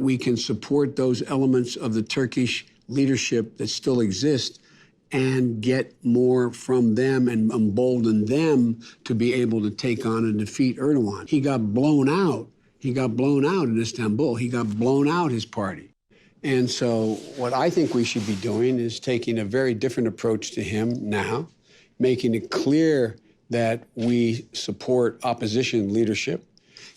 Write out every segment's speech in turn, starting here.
We can support those elements of the Turkish leadership that still exist and get more from them and embolden them to be able to take on and defeat Erdogan. He got blown out. He got blown out in Istanbul. He got blown out, his party. And so what I think we should be doing is taking a very different approach to him now, making it clear that we support opposition leadership.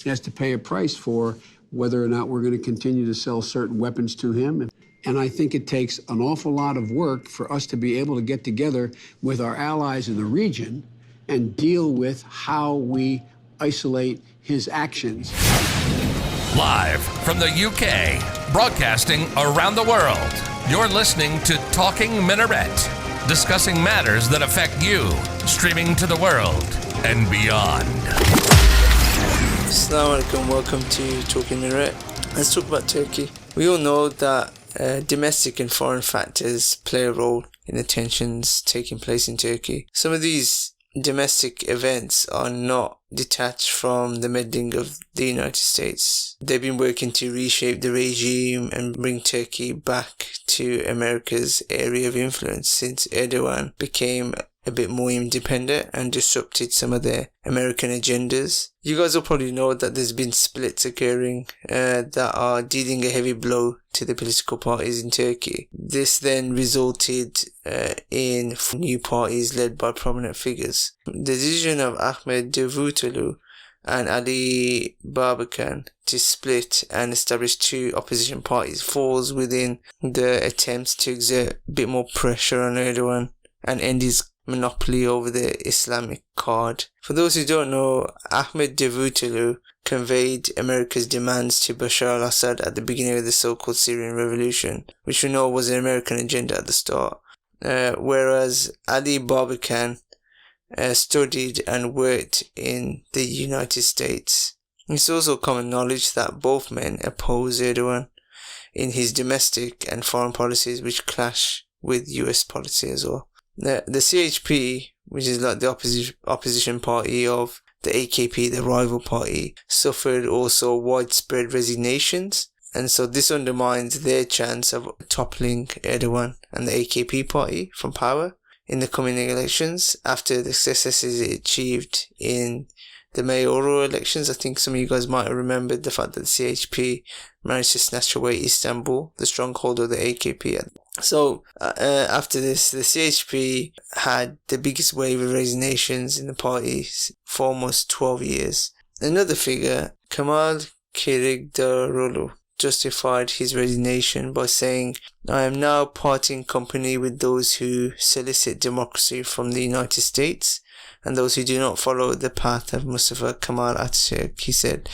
He has to pay a price for whether or not we're going to continue to sell certain weapons to him. And I think it takes an awful lot of work for us to be able to get together with our allies in the region and deal with how we isolate his actions. Live from the UK, broadcasting around the world, you're listening to Talking Minaret, discussing matters that affect you, streaming to the world and beyond. Assalamu alaikum, welcome to Talking Minaret. Let's talk about Turkey. We all know that domestic and foreign factors play a role in the tensions taking place in Turkey. Some of these domestic events are not detached from the meddling of the United States. They've been working to reshape the regime and bring Turkey back to America's area of influence since Erdogan became a bit more independent and disrupted some of their American agendas. You guys will probably know that there's been splits occurring that are dealing a heavy blow to the political parties in Turkey. This then resulted in new parties led by prominent figures. The decision of Ahmed Davutoglu and Ali Barbakan to split and establish two opposition parties falls within the attempts to exert a bit more pressure on Erdogan and end his monopoly over the Islamic card. For those who don't know, Ahmed Davutoglu conveyed America's demands to Bashar al-Assad at the beginning of the so-called Syrian Revolution, which we know was an American agenda at the start, whereas Ali Barbakan studied and worked in the United States. It's also common knowledge that both men oppose Erdogan in his domestic and foreign policies, which clash with US policy as well. The CHP, which is like the opposition party of the AKP, the rival party, suffered also widespread resignations, and so this undermines their chance of toppling Erdogan and the AKP party from power in the coming elections after the successes it achieved in the mayoral elections. I think some of you guys might have remembered the fact that the CHP managed to snatch away Istanbul, the stronghold of the AKP. So after this, the CHP had the biggest wave of resignations in the party for almost 12 years. Another figure, Kemal Kılıçdaroğlu, justified his resignation by saying, "I am now parting company with those who solicit democracy from the United States and those who do not follow the path of Mustafa Kemal Atatürk," he said,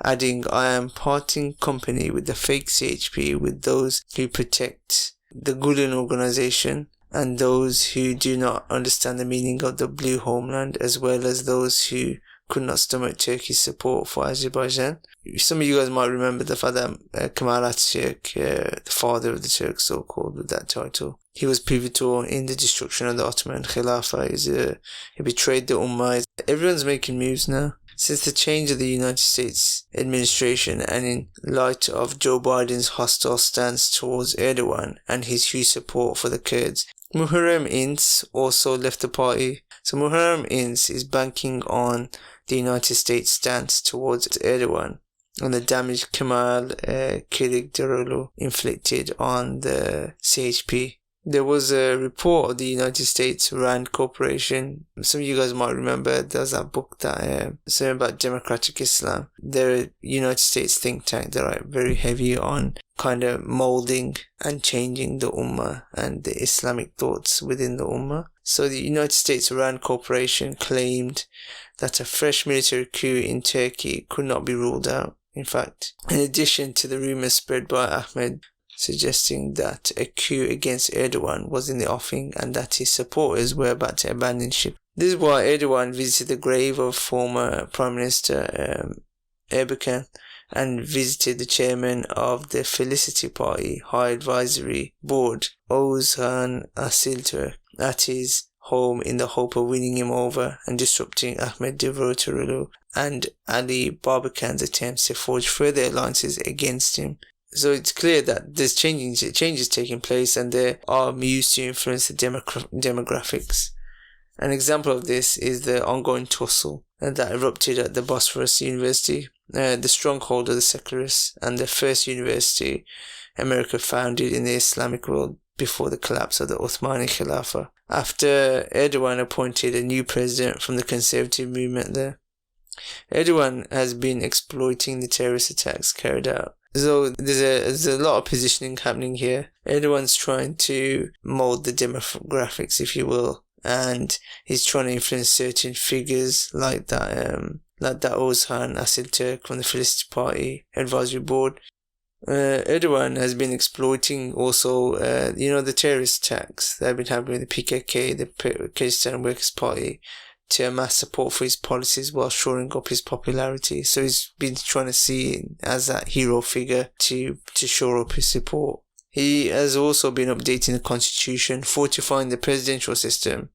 adding, "I am parting company with the fake CHP, with those who protect the Gulen organization and those who do not understand the meaning of the blue homeland, as well as those who could not stomach Turkey's support for Azerbaijan." Some of you guys might remember the fact that Kemal Atatürk, the father of the Turks, so-called, with that title, he was pivotal in the destruction of the Ottoman Khilafah. He betrayed the Ummah. Everyone's making moves now. Since the change of the United States administration and in light of Joe Biden's hostile stance towards Erdogan and his huge support for the Kurds, Muharrem İnce also left the party. So Muharrem İnce is banking on the United States stance towards Erdogan and the damage Kemal Kılıçdaroğlu inflicted on the CHP. There was a report of the United States Rand Corporation. Some of you guys might remember there's that book that saying about democratic Islam. They're a United States think tank that are very heavy on kind of molding and changing the Ummah and the Islamic thoughts within the Ummah. So the United States Rand Corporation claimed that a fresh military coup in Turkey could not be ruled out. In fact, in addition to the rumours spread by Ahmed suggesting that a coup against Erdogan was in the offing and that his supporters were about to abandon ship. This is why Erdogan visited the grave of former Prime Minister Erdogan and visited the chairman of the Felicity Party High Advisory Board, Ozan Asilturk, at his home in the hope of winning him over and disrupting Ahmed Davutoglu and Ali Barbakan's attempts to forge further alliances against him. So it's clear that there's changes taking place, and they are used to influence the demographics. An example of this is the ongoing tussle that erupted at the Bosphorus University, the stronghold of the secularists and the first university America founded in the Islamic world before the collapse of the Uthmani Khilafah, after Erdogan appointed a new president from the conservative movement there. Erdogan has been exploiting the terrorist attacks carried out. So there's a lot of positioning happening here. Erdogan's trying to mold the demographics, if you will, and he's trying to influence certain figures like that Ozhan Asilturk from the Felicity Party Advisory Board. Erdogan has been exploiting also, the terrorist attacks that have been happening with the PKK, the Kurdistan Workers' Party, to amass support for his policies while shoring up his popularity. So he's been trying to see it as that hero figure to shore up his support. He has also been updating the constitution, fortifying the presidential system.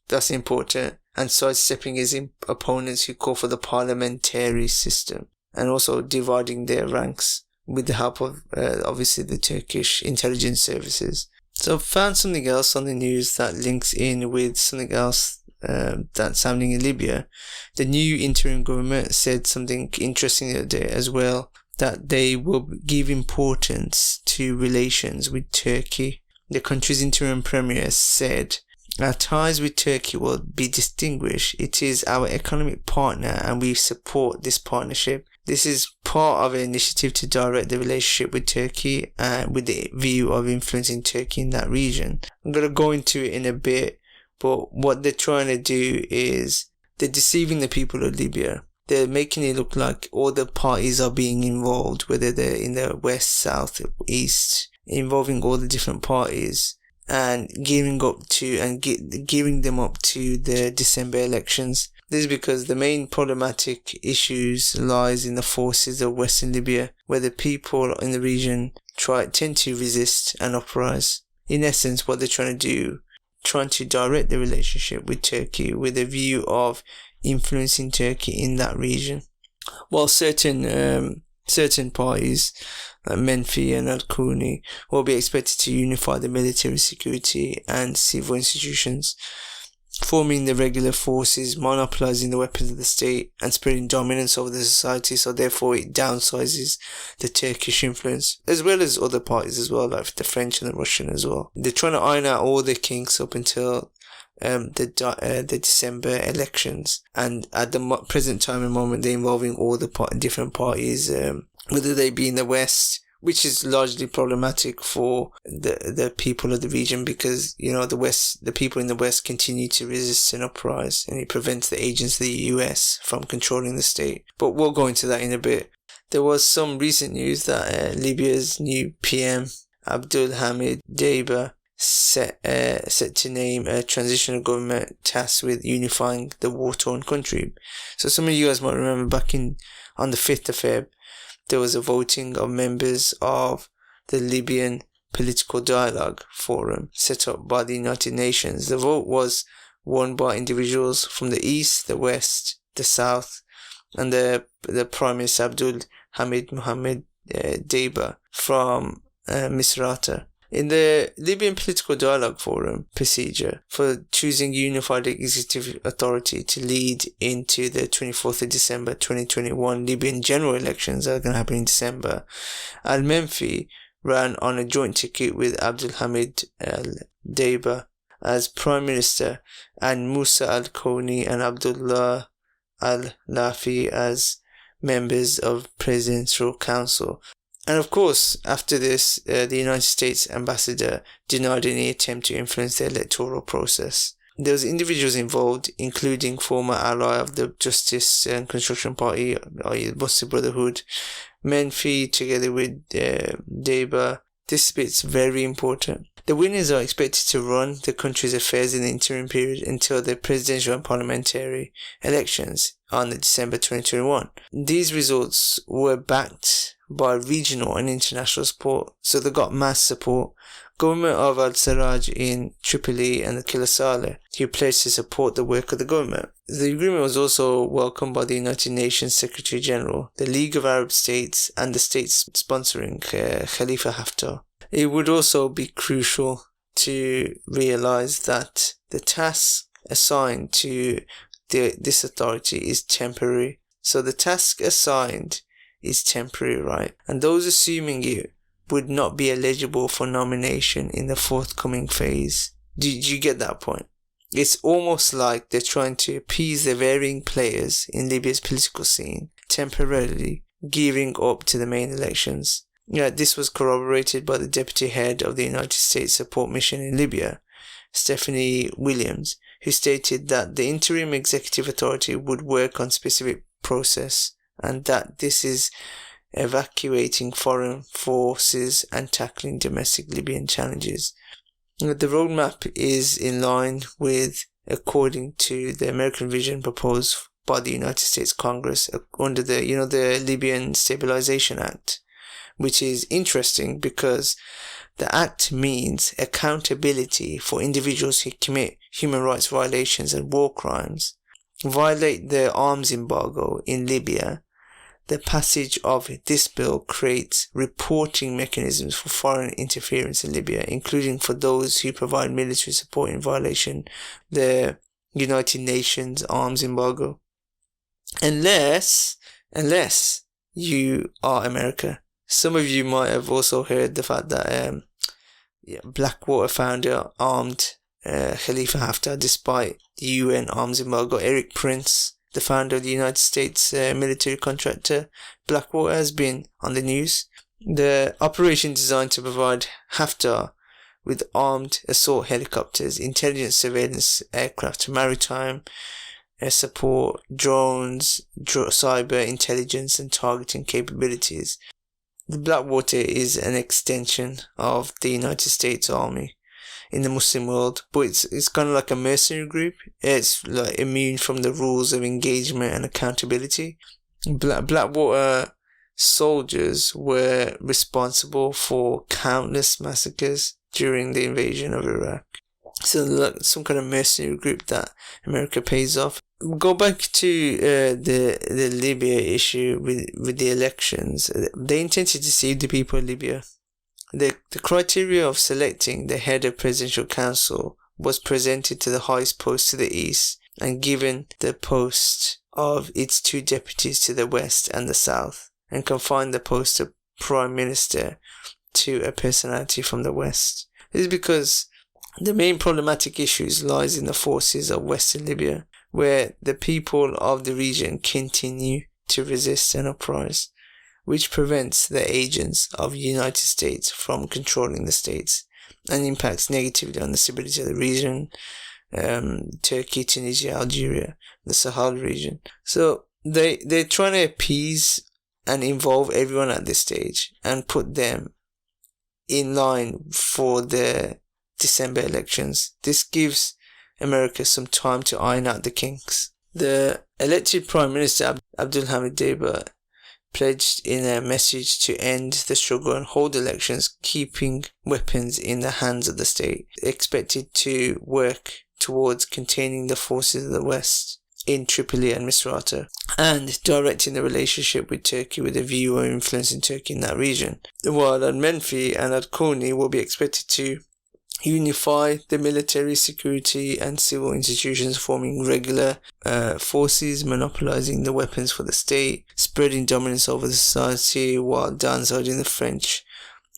That's important. And sidestepping his opponents who call for the parliamentary system. And also dividing their ranks with the help of, obviously, the Turkish intelligence services. So I've found something else on the news that links in with something else that's happening in Libya. The new interim government said something interesting the other day as well, that they will give importance to relations with Turkey. The country's interim premier said, "Our ties with Turkey will be distinguished. It is our economic partner and we support this partnership. This is part of an initiative to direct the relationship with Turkey with the view of influencing Turkey in that region." I'm going to go into it in a bit, but what they're trying to do is they're deceiving the people of Libya. They're making it look like all the parties are being involved, whether they're in the west, south, east, involving all the different parties, and gearing them up to the December elections. This is because the main problematic issues lies in the forces of Western Libya, where the people in the region tend to resist and uprise. In essence, what they're trying to do, trying to direct the relationship with Turkey with a view of influencing Turkey in that region. While certain parties like Menfi and Al-Kuni will be expected to unify the military, security and civil institutions, forming the regular forces, monopolizing the weapons of the state and spreading dominance over the society, so therefore it downsizes the Turkish influence, as well as other parties as well, like the French and the Russian as well. They're trying to iron out all the kinks up until the December elections, and at the present time and moment they're involving all the different parties, whether they be in the West, which is largely problematic for the people of the region, because the people in the West continue to resist and uprise, and it prevents the agents of the US from controlling the state. But we'll go into that in a bit. There was some recent news that Libya's new PM Abdul Hamid Deiba set to name a transitional government tasked with unifying the war-torn country. So some of you guys might remember back on the 5th of Feb, there was a voting of members of the Libyan Political Dialogue Forum set up by the United Nations. The vote was won by individuals from the east, the west, the south, and the Prime Minister Abdul Hamid Mohammed Deiba from Misrata. In the Libyan Political Dialogue Forum procedure for choosing unified executive authority to lead into the 24th of December 2021 Libyan general elections that are going to happen in December, Al-Menfi ran on a joint ticket with Abdul Hamid Deiba as Prime Minister and Musa Al-Koni and Abdullah Al-Lafi as members of Presidential Council. And of course, after this, the United States ambassador denied any attempt to influence the electoral process. There was individuals involved, including former ally of the Justice and Construction Party, the Muslim Brotherhood, Menfi, together with Deiba. This bit's very important. The winners are expected to run the country's affairs in the interim period until the presidential and parliamentary elections on December 2021. These results were backed by regional and international support. So they got mass support. Government of al-Sarraj in Tripoli and the Killa Saleh, who pledged to support the work of the government. The agreement was also welcomed by the United Nations Secretary General, the League of Arab States, and the states sponsoring Khalifa Haftar. It would also be crucial to realise that the task assigned to this authority is temporary. So the task assigned is temporary, right? And those assuming it would not be eligible for nomination in the forthcoming phase. Do you get that point? It's almost like they're trying to appease the varying players in Libya's political scene, temporarily gearing up to the main elections. This was corroborated by the deputy head of the United States Support Mission in Libya, Stephanie Williams, who stated that the interim executive authority would work on specific process and that this is evacuating foreign forces and tackling domestic Libyan challenges. The roadmap is in line with, according to the American vision proposed by the United States Congress under the Libyan Stabilization Act, which is interesting because the act means accountability for individuals who commit human rights violations and war crimes, violate the arms embargo in Libya. The passage of this bill creates reporting mechanisms for foreign interference in Libya, including for those who provide military support in violation of the United Nations arms embargo. Unless you are America. Some of you might have also heard the fact that Blackwater founder armed Khalifa Haftar despite the UN arms embargo. Eric Prince, the founder of the United States military contractor Blackwater, has been on the news. The operation designed to provide Haftar with armed assault helicopters, intelligence surveillance aircraft, maritime support, drones, cyber intelligence and targeting capabilities. The Blackwater is an extension of the United States Army in the Muslim world, but it's kind of like a mercenary group. It's like immune from the rules of engagement and accountability. Blackwater soldiers were responsible for countless massacres during the invasion of Iraq. So like some kind of mercenary group that America pays off. Go back to the Libya issue with the elections. They intend to deceive the people of Libya. The criteria of selecting the head of Presidential Council was presented to the highest post to the east and given the post of its two deputies to the west and the south, and confined the post of Prime Minister to a personality from the west. This is because the main problematic issues lies in the forces of Western Libya, where the people of the region continue to resist and uprise, which prevents the agents of the United States from controlling the states and impacts negatively on the stability of the region, Turkey, Tunisia, Algeria, the Sahel region. So they're trying to appease and involve everyone at this stage and put them in line for the December elections. This gives America some time to iron out the kinks. The elected Prime Minister Abdulhamid Deiba pledged in a message to end the struggle and hold elections, keeping weapons in the hands of the state, expected to work towards containing the forces of the West in Tripoli and Misrata, and directing the relationship with Turkey with a view of influencing Turkey in that region. While Al-Menfi and Al-Kouni will be expected to unify the military, security and civil institutions, forming regular forces, monopolizing the weapons for the state, spreading dominance over the society while downsizing the French,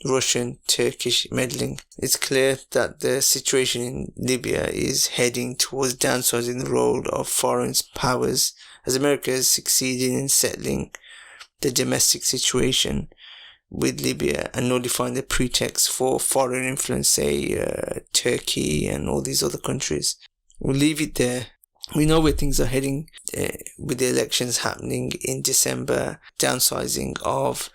Russian, Turkish meddling. It's clear that the situation in Libya is heading towards downsizing the role of foreign powers, as America has succeeded in settling the domestic situation with Libya and nullifying the pretext for foreign influence, say Turkey and all these other countries. We'll leave it there. We know where things are heading with the elections happening in December, downsizing of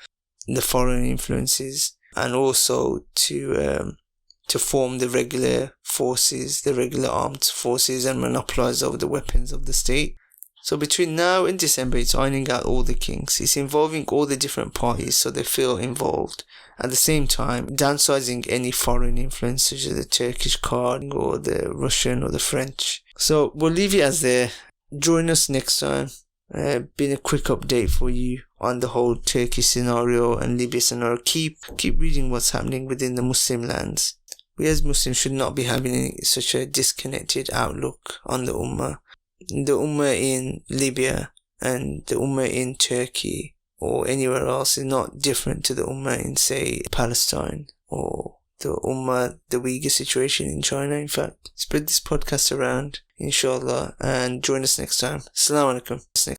the foreign influences, and also to form the regular forces, the regular armed forces, and monopolize over the weapons of the state. So between now and December, it's ironing out all the kinks. It's involving all the different parties so they feel involved. At the same time, downsizing any foreign influence, such as the Turkish card or the Russian or the French. So we'll leave it as there. Join us next time. Been a quick update for you on the whole Turkey scenario and Libya scenario. Keep reading what's happening within the Muslim lands. We as Muslims should not be having such a disconnected outlook on the Ummah. The Ummah in Libya and the Ummah in Turkey or anywhere else is not different to the Ummah in, say, Palestine or the Ummah, the Uyghur situation in China. In fact, spread this podcast around, inshallah, and join us next time. Assalamu alaikum.